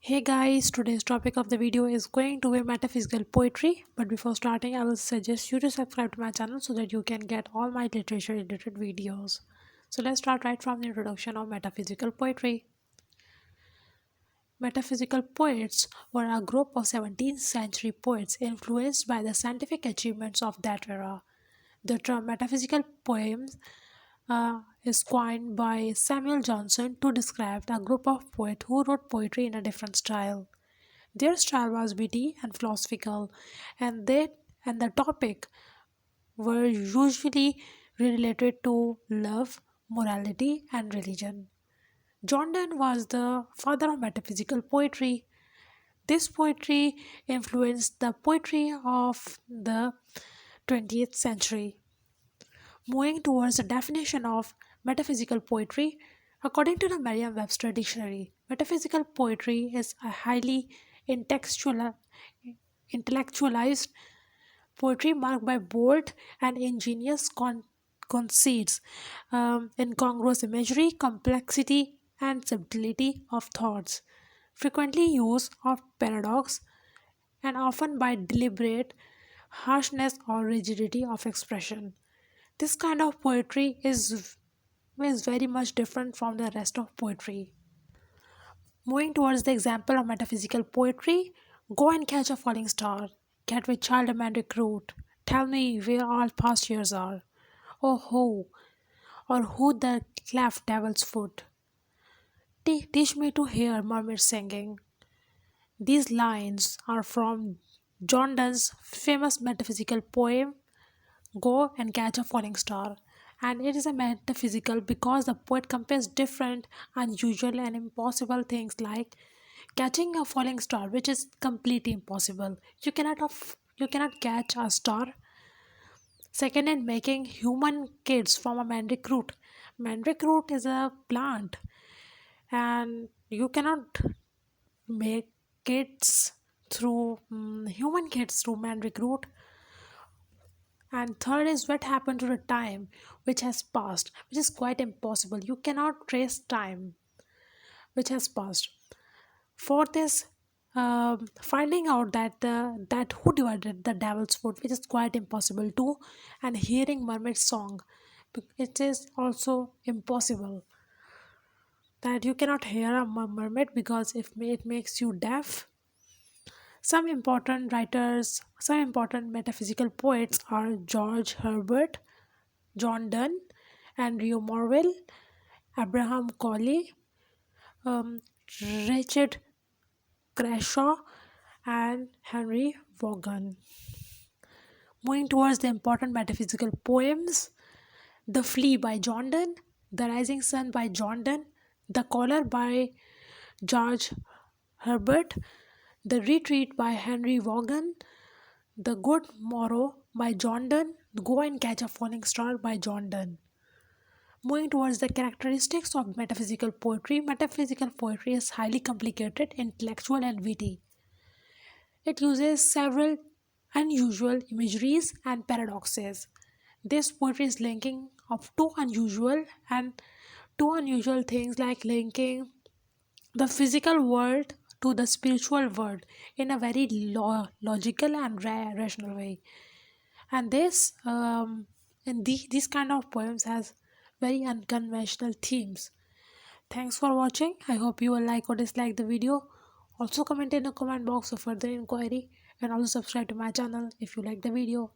Hey guys, today's topic of the video is going to be metaphysical poetry. But before starting, I will suggest you to subscribe to my channel so that you can get all my literature related videos. So let's start right from the introduction of metaphysical poetry. Metaphysical poets were a group of 17th century poets influenced by the scientific achievements of that era. The term metaphysical poems is coined by Samuel Johnson to describe a group of poets who wrote poetry in a different style. Their style was witty and philosophical, and the topic were usually related to love, morality, and religion. John Donne was the father of metaphysical poetry. This poetry influenced the poetry of the 20th century. Moving towards the definition of metaphysical poetry, according to the Merriam-Webster dictionary, metaphysical poetry is a highly intellectual, intellectualized poetry marked by bold and ingenious conceits, incongruous imagery, complexity, and subtlety of thoughts, frequently use of paradox, and often by deliberate harshness or rigidity of expression. This kind of poetry is very much different from the rest of poetry. Moving towards the example of metaphysical poetry, go and catch a falling star, get with child a mandrake root, tell me where all past years are, oh ho, or who the cleft devil's foot. Teach me to hear mermaids singing. These lines are from John Donne's famous metaphysical poem Go and Catch a Falling Star, and it is a metaphysical because the poet compares different, unusual, and impossible things like catching a falling star, which is completely impossible. You cannot catch a star. Second, in making human kids from a mandrake root. Mandrake root is a plant, and you cannot make kids through human kids through mandrake root. And third is what happened to the time which has passed, which is quite impossible. You cannot trace time which has passed. Fourth is finding out that who divided the devil's foot, which is quite impossible too, and hearing mermaid song, it is also impossible. That you cannot hear a mermaid because if it makes you deaf. Some important metaphysical poets are George Herbert, John Donne, Andrew Morvell, Abraham Cowley, um, Richard Crashaw, and Henry Vaughan. Moving towards the important metaphysical poems, The Flea by John Donne, The Rising Sun by John Donne, The Caller by George Herbert, The Retreat by Henry Vaughan, The Good Morrow by John Donne, Go and Catch a Falling Star by John Donne. Moving towards the characteristics of metaphysical poetry is highly complicated, intellectual, and witty. It uses several unusual imageries and paradoxes. This poetry is linking of two unusual things like linking the physical world to the spiritual world in a very logical and rational way. And these kind of poems has very unconventional themes. Thanks for watching. I hope you will like or dislike the video. Also comment in the comment box for further inquiry, and also subscribe to my channel if you like the video.